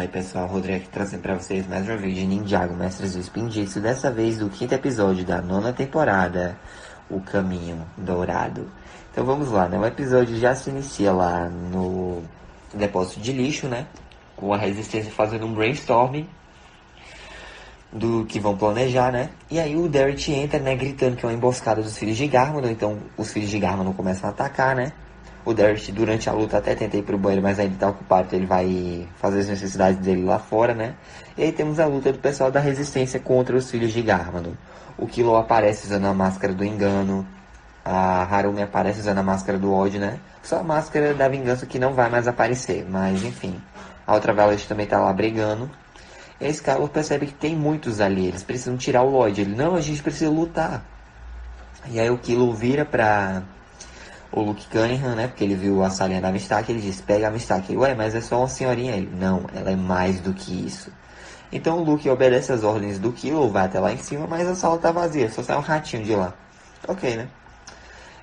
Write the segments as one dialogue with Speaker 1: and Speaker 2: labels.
Speaker 1: Fala aí pessoal, Rodrigo aqui trazendo pra vocês mais um vídeo de Ninjago, Mestres do Spin-Jitsu, dessa vez do quinto episódio da nona temporada, O Caminho Dourado. Então vamos lá, né? O episódio já se inicia lá no depósito de lixo, né? Com a resistência fazendo um brainstorming do que vão planejar, né? E aí o Derek entra, né, gritando que é uma emboscada dos filhos de Garmadon, então os filhos de Garmadon começam a atacar, né? O Derek, durante a luta, até tenta ir pro banheiro, mas ainda tá ocupado, então ele vai fazer as necessidades dele lá fora, né? E aí temos a luta do pessoal da resistência contra os filhos de Garmadon. O Killua aparece usando a máscara do engano, a Harumi aparece usando a máscara do ódio, né? Só a máscara da vingança que não vai mais aparecer, mas enfim. A Ultraviolet também tá lá brigando. E a Skylar percebe que tem muitos ali, eles precisam tirar o Lloyd. Ele, não, a gente precisa lutar. E aí o Killua vira pra o Luke Cunningham, né? Porque ele viu a salinha da Mistake, ele diz, pega a Mistake. Ele, ué, mas é só uma senhorinha. Ele, não, ela é mais do que isso. Então o Luke obedece as ordens do Killua, vai até lá em cima, mas a sala tá vazia, só sai um ratinho de lá. Ok, né?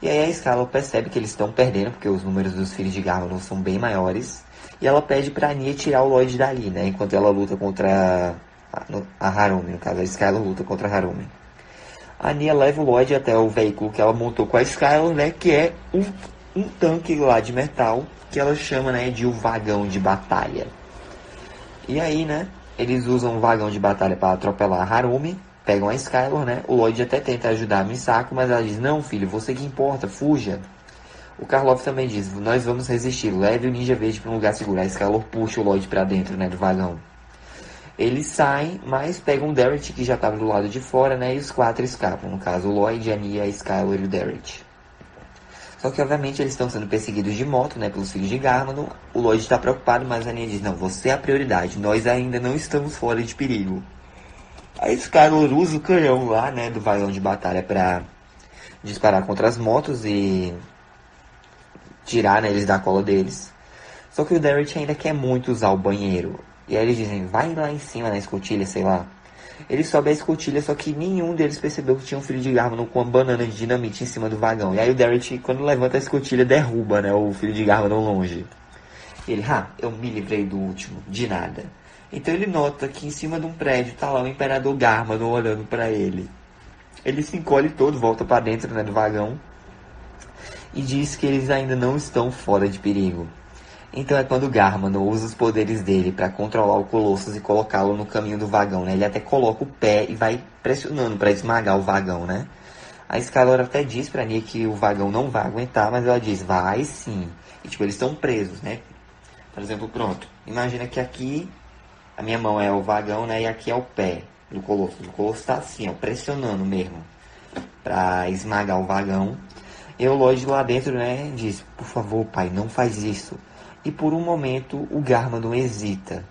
Speaker 1: E aí a Skylar percebe que eles estão perdendo, porque os números dos filhos de Garmadon são bem maiores. E ela pede pra Anya tirar o Lloyd dali, né? Enquanto ela luta contra a Harumi, no caso, a Skylar luta contra a Harumi. A Anya leva o Lloyd até o veículo que ela montou com a Skylar, né? Que é um tanque lá de metal, que ela chama, né, de o vagão de batalha. E aí, né, eles usam o vagão de batalha para atropelar a Harumi, pegam a Skylar, né? O Lloyd até tenta ajudar a Misako, mas ela diz, não filho, você que importa, fuja. O Karloff também diz, nós vamos resistir, leve o Ninja Verde para um lugar seguro. A Skylar puxa o Lloyd para dentro, né, do vagão. Eles saem, mas pegam o Derek, que já estava do lado de fora, né? E os quatro escapam. No caso, o Lloyd, a Anya, a Skylar e o Derek. Só que, obviamente, eles estão sendo perseguidos de moto, né? Pelos filhos de Garmadon. O Lloyd está preocupado, mas a Anya diz, não, você é a prioridade. Nós ainda não estamos fora de perigo. A Skylar usa o canhão lá, né? Do vagão de batalha para disparar contra as motos e tirar, né, eles da cola deles. Só que o Derek ainda quer muito usar o banheiro. E aí eles dizem, vai lá em cima na escotilha, sei lá. Ele sobe a escotilha, só que nenhum deles percebeu que tinha um filho de Garmadon com uma banana de dinamite em cima do vagão. E aí o Derek, quando levanta a escotilha, derruba, né, o filho de Garmadon longe. E ele, eu me livrei do último, de nada. Então ele nota que em cima de um prédio tá lá o Imperador Garmadon olhando pra ele. Ele se encolhe todo, volta pra dentro, né, do vagão. E diz que eles ainda não estão fora de perigo. Então é quando o Garmadon usa os poderes dele para controlar o Colossus e colocá-lo no caminho do vagão, né? Ele até coloca o pé e vai pressionando para esmagar o vagão, né? A Skylar até diz pra Anya que o vagão não vai aguentar, mas ela diz, vai sim. E tipo, eles estão presos, né? Por exemplo, pronto. Imagina que aqui a minha mão é o vagão, né? E aqui é o pé do Colossus. O Colossus tá assim, ó, pressionando mesmo para esmagar o vagão. E o Lloyd lá dentro, né, diz, por favor, pai, não faz isso. E por um momento o Garmadon hesita.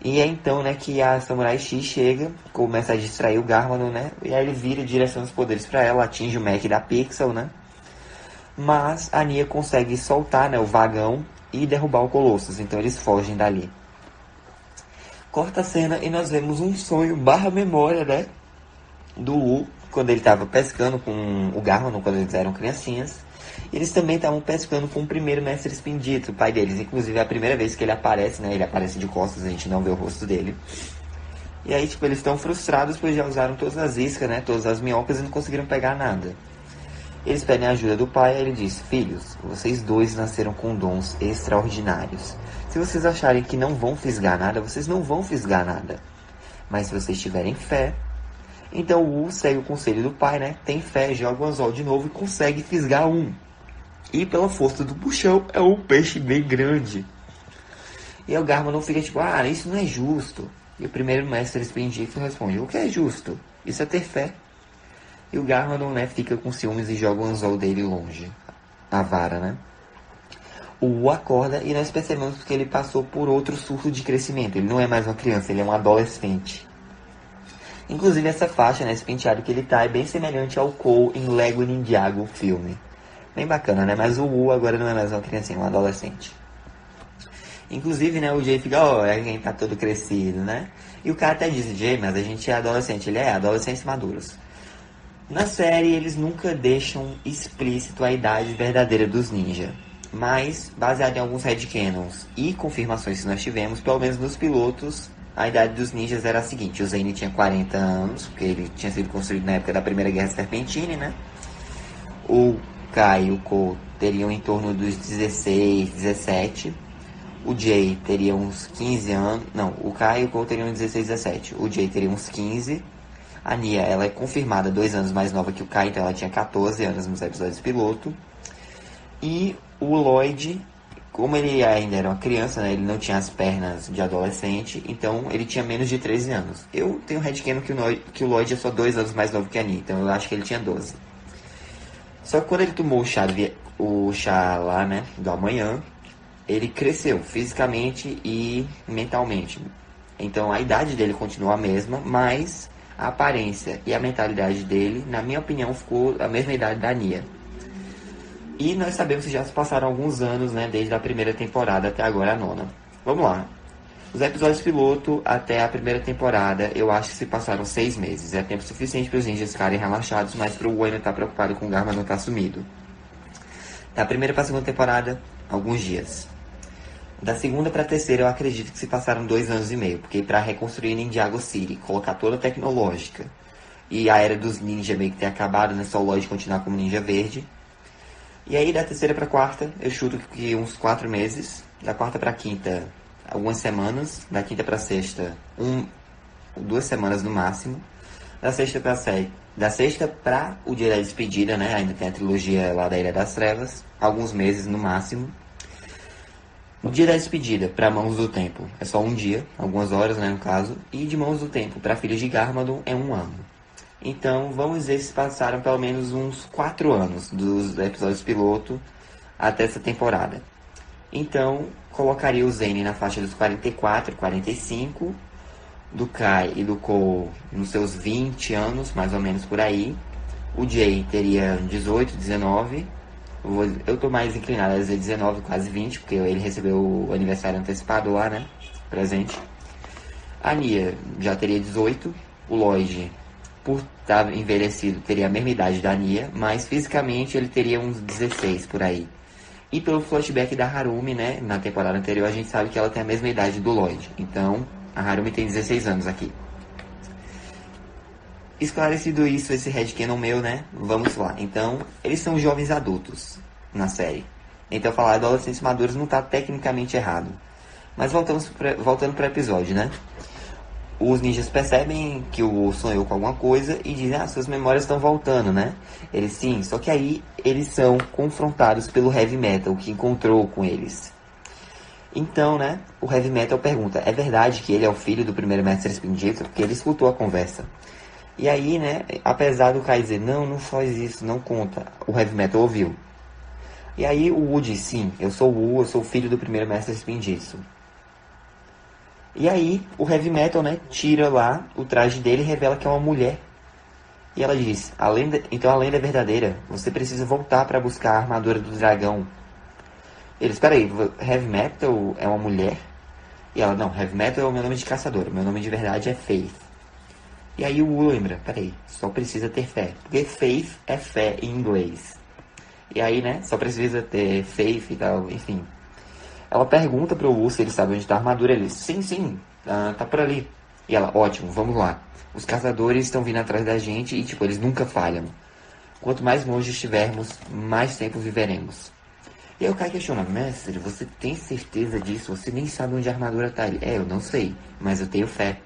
Speaker 1: E é então, né, que a Samurai X chega, começa a distrair o Garmadon, né? E aí ele vira direção dos poderes para ela, atinge o Mac da Pixel, né? Mas a Anya consegue soltar, né, o vagão e derrubar o Colossus. Então eles fogem dali. Corta a cena e nós vemos um sonho barra memória, né? Do Wu, quando ele estava pescando com o Garmadon, quando eles eram criancinhas. Eles também estavam pescando com o primeiro mestre Spinjitzu, o pai deles. Inclusive é a primeira vez que ele aparece, né? Ele aparece de costas, a gente não vê o rosto dele. E aí, tipo, eles estão frustrados, pois já usaram todas as iscas, né? Todas as minhocas e não conseguiram pegar nada. Eles pedem a ajuda do pai e ele diz, filhos, vocês dois nasceram com dons extraordinários. Se vocês acharem que não vão fisgar nada, vocês não vão fisgar nada. Mas se vocês tiverem fé... Então o Wu segue o conselho do pai, né? Tem fé, joga o anzol de novo e consegue fisgar um. E pela força do puxão, é um peixe bem grande. E aí o Garmadon fica tipo, isso não é justo. E o primeiro mestre Spinjitzu responde, o que é justo? Isso é ter fé. E o Garmadon, né, fica com ciúmes e joga o anzol dele longe. A vara, né? O Wu acorda e nós percebemos que ele passou por outro surto de crescimento. Ele não é mais uma criança, ele é um adolescente. Inclusive essa faixa, né, esse penteado que ele tá é bem semelhante ao Cole em Lego Ninjago, o filme. Bem bacana, né? Mas o Wu agora não é mais uma criancinha, é um adolescente. Inclusive, né, o Jay fica, é quem tá todo crescido, né? E o cara até diz, Jay, mas a gente é adolescente. Ele é, adolescentes maduros. Na série, eles nunca deixam explícito a idade verdadeira dos ninja. Mas, baseado em alguns headcanons e confirmações que nós tivemos, pelo menos nos pilotos, a idade dos ninjas era a seguinte: o Zane tinha 40 anos, porque ele tinha sido construído na época da Primeira Guerra Serpentine, né? O Kai e o Cole teriam em torno dos 16, 17. O Jay teria uns 15 anos. Não, o Kai e o Cole teriam uns 16, 17. O Jay teria uns 15. A Nia, ela é confirmada 2 anos mais nova que o Kai, então ela tinha 14 anos nos episódios piloto. E o Lloyd, como ele ainda era uma criança, né, ele não tinha as pernas de adolescente, então ele tinha menos de 13 anos. Eu tenho headcanon que o Lloyd é só 2 anos mais novo que a Nia, então eu acho que ele tinha 12. Só que quando ele tomou o chá lá, né, do amanhã, ele cresceu fisicamente e mentalmente. Então a idade dele continuou a mesma, mas a aparência e a mentalidade dele, na minha opinião, ficou a mesma idade da Nia. E nós sabemos que já se passaram alguns anos, né, desde a primeira temporada até agora a nona. Vamos lá. Os episódios piloto até a primeira temporada, eu acho que se passaram 6 meses. É tempo suficiente para os ninjas ficarem relaxados, mas para o Wayne estar preocupado com o Garma não estar sumido. Da primeira para a segunda temporada, alguns dias. Da segunda para a terceira, eu acredito que se passaram 2 anos e meio, porque para reconstruir Ninjago City, colocar toda a tecnológica e a era dos ninjas meio que ter acabado, né, só o Lloyd continuar como ninja verde. E aí, da terceira pra quarta, eu chuto que uns 4 meses. Da quarta pra quinta, algumas semanas. Da quinta pra sexta, 2 semanas no máximo. Da sexta pra o dia da despedida, né? Ainda tem a trilogia lá da Ilha das Trevas. Alguns meses no máximo. O dia da despedida pra Mãos do Tempo é só um dia, algumas horas, né, no caso. E de Mãos do Tempo pra Filhos de Garmadon é 1 ano. Então, vamos dizer que se passaram pelo menos uns 4 anos dos episódios piloto até essa temporada. Então, colocaria o Zane na faixa dos 44, 45, do Kai e do Cole nos seus 20 anos, mais ou menos por aí. O Jay teria 18, 19. Eu tô mais inclinado a dizer 19, quase 20, porque ele recebeu o aniversário antecipado lá, né? Presente. A Nia já teria 18. O Lloyd, por estar envelhecido, teria a mesma idade da Nia, mas fisicamente ele teria uns 16 por aí. E pelo flashback da Harumi, né, na temporada anterior, a gente sabe que ela tem a mesma idade do Lloyd. Então, a Harumi tem 16 anos aqui. Esclarecido isso, esse headcanon meu, né, vamos lá. Então, eles são jovens adultos na série. Então, falar adolescentes maduros não está tecnicamente errado. Mas voltando para o episódio, né? Os ninjas percebem que o Wu sonhou com alguma coisa e dizem, suas memórias estão voltando, né? Eles sim, só que aí eles são confrontados pelo Heavy Metal, que encontrou com eles. Então, né, o Heavy Metal pergunta, é verdade que ele é o filho do primeiro mestre Spinjitzu? Porque ele escutou a conversa. E aí, né, apesar do Kai dizer, não faz isso, não conta, o Heavy Metal ouviu. E aí o Wu diz, sim, eu sou o Wu, eu sou o filho do primeiro mestre Spinjitzu. E aí, o Heavy Metal, né, tira lá o traje dele e revela que é uma mulher. E ela diz, então a lenda é verdadeira, você precisa voltar para buscar a armadura do dragão. Ele, espera aí, Heavy Metal é uma mulher? E ela, não, Heavy Metal é o meu nome de caçador, o meu nome de verdade é Faith. E aí o Wu lembra, peraí, só precisa ter fé, porque Faith é fé em inglês. E aí, né, só precisa ter Faith e tal, enfim. Ela pergunta pro Wu se ele sabe onde está a armadura. Ele, sim, tá por ali. E ela, ótimo, vamos lá. Os caçadores estão vindo atrás da gente e, eles nunca falham. Quanto mais longe estivermos, mais tempo viveremos. E aí o Kai questiona, mestre, você tem certeza disso? Você nem sabe onde a armadura tá. Ele, eu não sei, mas eu tenho fé.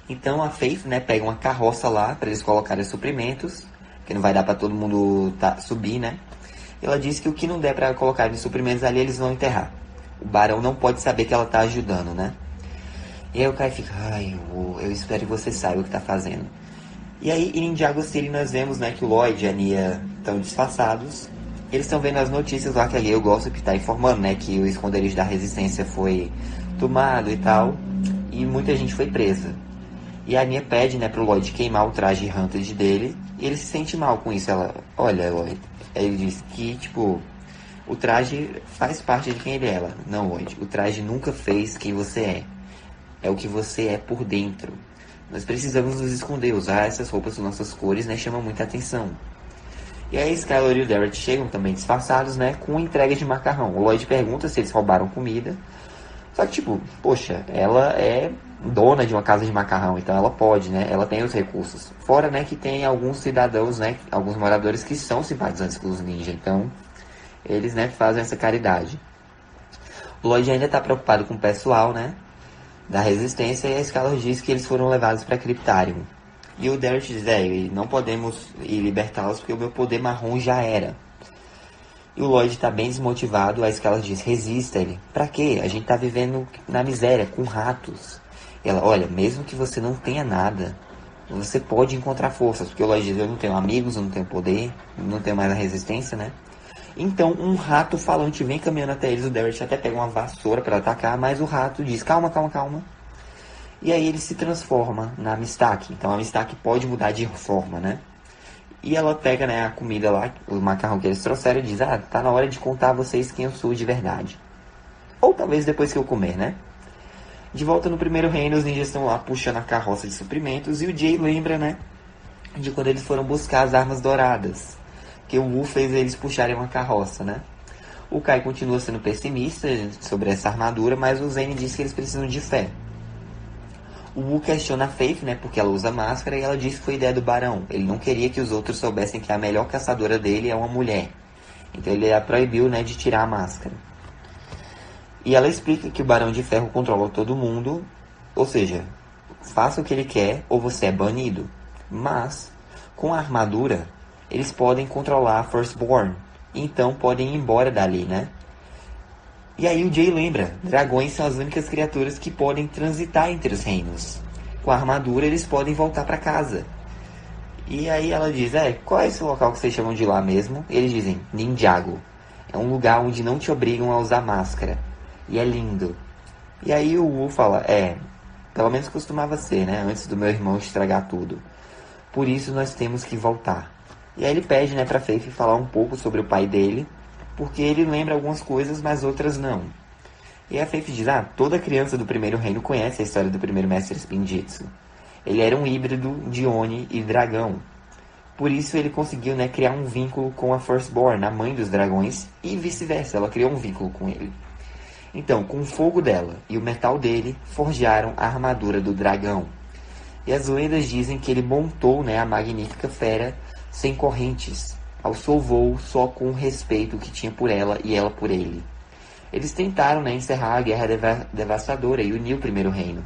Speaker 1: Então a Faith, né, pega uma carroça lá para eles colocarem suprimentos, que não vai dar para todo mundo subir, né? Ela disse que o que não der para colocar de suprimentos ali, eles vão enterrar. O barão não pode saber que ela tá ajudando, né? E aí o Kai fica, eu espero que você saiba o que tá fazendo. E aí em Ninjago City nós vemos, né, que o Lloyd e a Nia estão disfarçados. Eles estão vendo as notícias lá que a Gale Gossip tá informando, né, que o esconderijo da resistência foi tomado e tal. E muita gente foi presa. E a Nia pede, né, pro Lloyd queimar o traje Hunted dele. E ele se sente mal com isso. Ela, olha, Lloyd... Ele diz que, o traje faz parte de quem ele é. Ela, não, Lloyd, o traje nunca fez quem você é. É o que você é por dentro. Nós precisamos nos esconder. Usar essas roupas com nossas cores, né, chama muita atenção. E aí Skylar e o Derek chegam também disfarçados, né, com entrega de macarrão. O Lloyd pergunta se eles roubaram comida. Só que, tipo, poxa, ela é dona de uma casa de macarrão, então ela pode, né? Ela tem os recursos. Fora, né, que tem alguns cidadãos, né, alguns moradores que são simpatizantes com os ninjas, então eles, né, fazem essa caridade. O Lloyd ainda tá preocupado com o pessoal, né, da resistência, e a Skylar diz que eles foram levados para Cryptarium. E o Derek diz, não podemos ir libertá-los porque o meu poder marrom já era. E o Lloyd tá bem desmotivado, a Skylar diz, resista ele. Pra quê? A gente tá vivendo na miséria, com ratos. E ela, olha, mesmo que você não tenha nada, você pode encontrar forças. Porque o Lloyd diz, eu não tenho amigos, eu não tenho poder, não tenho mais a resistência, né? Então um rato falante vem caminhando até eles, o Derek até pega uma vassoura para atacar, mas o rato diz, calma, calma, calma. E aí ele se transforma na Mistake. Então a Mistake pode mudar de forma, né? E ela pega, né, a comida lá, o macarrão que eles trouxeram e diz, tá na hora de contar a vocês quem eu sou de verdade. Ou talvez depois que eu comer, né? De volta no primeiro reino, os ninjas estão lá puxando a carroça de suprimentos. E o Jay lembra, né, de quando eles foram buscar as armas douradas. Que o Wu fez eles puxarem uma carroça, né? O Kai continua sendo pessimista sobre essa armadura, mas o Zane diz que eles precisam de fé. O Wu questiona a Faith, né, porque ela usa máscara, e ela diz que foi ideia do Barão. Ele não queria que os outros soubessem que a melhor caçadora dele é uma mulher. Então ele a proibiu, né, de tirar a máscara. E ela explica que o Barão de Ferro controla todo mundo, ou seja, faça o que ele quer ou você é banido. Mas, com a armadura, eles podem controlar a Firstborn, então podem ir embora dali, né? E aí o Jay lembra, dragões são as únicas criaturas que podem transitar entre os reinos. Com a armadura eles podem voltar para casa. E aí ela diz, qual é esse local que vocês chamam de lá mesmo? E eles dizem, Ninjago. É um lugar onde não te obrigam a usar máscara. E é lindo. E aí o Wu fala, pelo menos costumava ser, né? Antes do meu irmão estragar tudo. Por isso nós temos que voltar. E aí ele pede, né, pra Faith falar um pouco sobre o pai dele, porque ele lembra algumas coisas, mas outras não. E a Faith diz, toda criança do primeiro reino conhece a história do primeiro mestre Spinjitzu. Ele era um híbrido de Oni e dragão. Por isso ele conseguiu, né, criar um vínculo com a Firstborn, a mãe dos dragões, e vice-versa, ela criou um vínculo com ele. Então, com o fogo dela e o metal dele, forjaram a armadura do dragão. E as lendas dizem que ele montou, né, a magnífica fera sem correntes, alçou voo só com o respeito que tinha por ela e ela por ele. Eles tentaram, né, encerrar a guerra devastadora e unir o primeiro reino,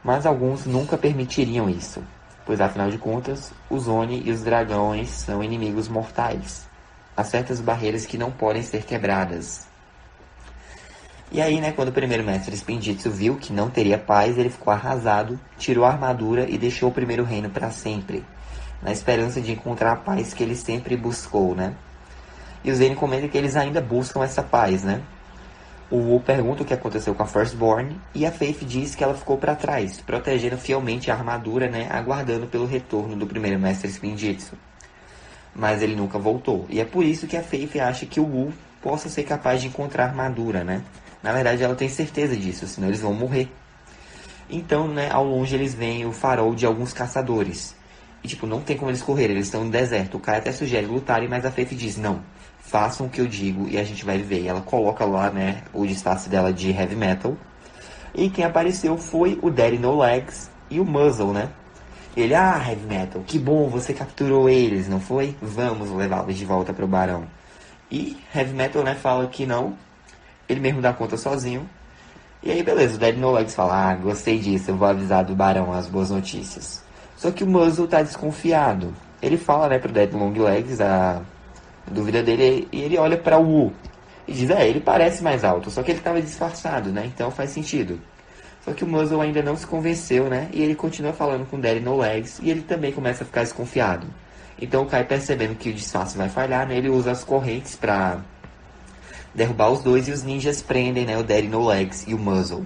Speaker 1: mas alguns nunca permitiriam isso, pois afinal de contas, os Oni e os dragões são inimigos mortais. Há certas barreiras que não podem ser quebradas. E aí, né, quando o primeiro mestre Spinjitzu viu que não teria paz, ele ficou arrasado, tirou a armadura e deixou o primeiro reino para sempre, na esperança de encontrar a paz que ele sempre buscou, né? E o Zane comenta que eles ainda buscam essa paz, né? O Wu pergunta o que aconteceu com a Firstborn, e a Faith diz que ela ficou para trás, protegendo fielmente a armadura, né, aguardando pelo retorno do primeiro mestre Spinjitzu. Mas ele nunca voltou, e é por isso que a Faith acha que o Wu possa ser capaz de encontrar a armadura, né? Na verdade, ela tem certeza disso, senão eles vão morrer. Então, né, ao longe eles veem o farol de alguns caçadores. E, tipo, não tem como eles correrem, eles estão no deserto. O cara até sugere lutarem, mas a Faith diz, não, façam o que eu digo e a gente vai viver. E ela coloca lá, né, o disfarce dela de heavy metal. E quem apareceu foi o Daddy No Legs e o Muzzle, né? Ele, heavy metal, que bom, você capturou eles, não foi? Vamos levá-los de volta pro Barão. E heavy metal, né, fala que não. Ele mesmo dá conta sozinho. E aí, beleza, o Daddy No Legs fala, gostei disso, eu vou avisar do Barão as boas notícias. Só que o Muzzle tá desconfiado. Ele fala, né, pro Daddy Long Legs a dúvida dele, e ele olha pra Wu. E diz, ele parece mais alto, só que ele tava disfarçado, né, então faz sentido. Só que o Muzzle ainda não se convenceu, né, e ele continua falando com o Daddy No Legs, e ele também começa a ficar desconfiado. Então o Kai, percebendo que o disfarce vai falhar, né, ele usa as correntes pra derrubar os dois, e os ninjas prendem, né, o Daddy No Legs e o Muzzle.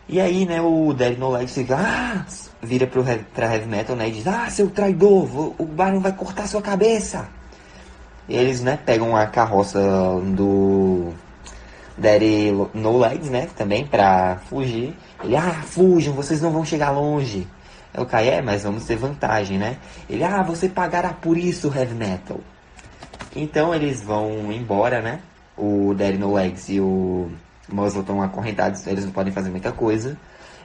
Speaker 1: E aí, né, o Daddy No Legs fica, vira pra Heavy Metal, né, e diz, seu traidor, o Barão vai cortar sua cabeça. E eles, né, pegam a carroça do Daddy No Legs, né, também pra fugir. Ele, fujam, vocês não vão chegar longe. O Kai, mas vamos ter vantagem, né? Ele, você pagará por isso, Heavy Metal. Então eles vão embora, né? O Daddy No Legs e o Muzzle estão acorrentados, eles não podem fazer muita coisa.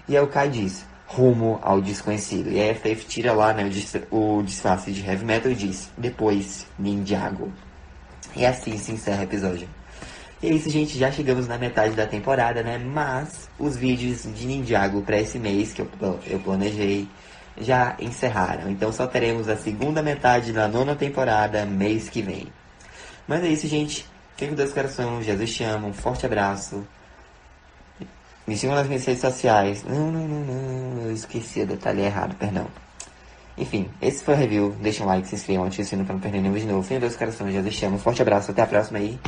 Speaker 1: E aí o Kai diz, rumo ao desconhecido. E aí a Faith tira lá, né, o disfarce de Heavy Metal e diz, depois, Ninjago. E assim se encerra o episódio. E é isso, gente, já chegamos na metade da temporada, né? Mas os vídeos de Ninjago para esse mês que eu planejei já encerraram. Então só teremos a segunda metade da 9ª temporada mês que vem. Mas é isso, gente. Fique com Deus coração. Jesus te ama. Um forte abraço. Me sigam nas minhas redes sociais. Não. Eu esqueci o detalhe errado, perdão. Enfim, esse foi o review. Deixa um like, se inscrevam, ative o sino pra não perder nenhum vídeo novo. Fique com Deus coração. Jesus te ama. Um forte abraço. Até a próxima aí.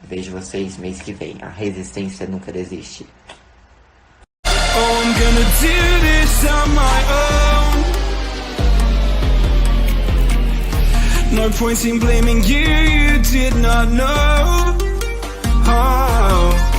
Speaker 1: Vejo vocês mês que vem. A resistência nunca desiste.
Speaker 2: Oh, I'm gonna do this on my own. No point in blaming you, you did not know. Oh.